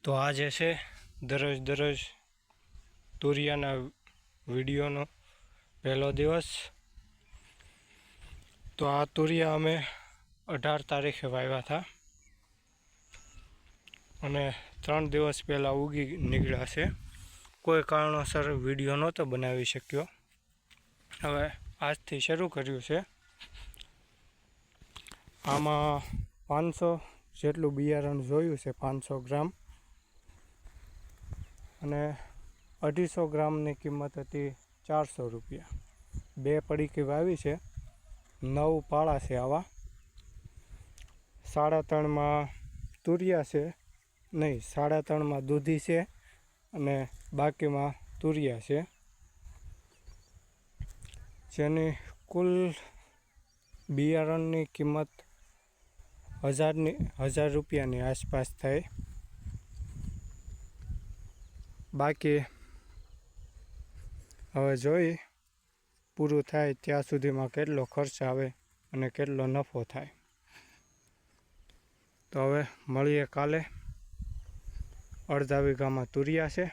તો આજે છે દરરોજ તુરિયાના વિડીયોનો પહેલો દિવસ। તો આ તુરિયા અમે 18 તારીખે વાવ્યા હતા અને 3 દિવસ પહેલાં ઉગી નીકળ્યા છે। કોઈ કારણોસર વિડીયો નહોતો બનાવી શક્યો, હવે આજથી શરૂ કર્યું છે। આમાં 500 જેટલું બિયારણ જોયું છે, 500 ગ્રામ, અને 250 ગ્રામની કિંમત હતી 400 રૂપિયા। 2 પડીકી વાવી છે, 9 પાળા છે આવા। 3.5માં તુરિયા છે, નહીં 3.5માં દૂધી છે અને બાકીમાં તુરિયા છે, જેની કુલ બિયારણની કિંમત 1000 રૂપિયાની આસપાસ થાય। બાકી હવે જોઈ પૂરું થાય ત્યાં સુધીમાં કેટલો ખર્ચ આવે અને કેટલો નફો થાય। તો હવે મળીએ કાલે। અડધા વીઘામાં તુરિયા છે।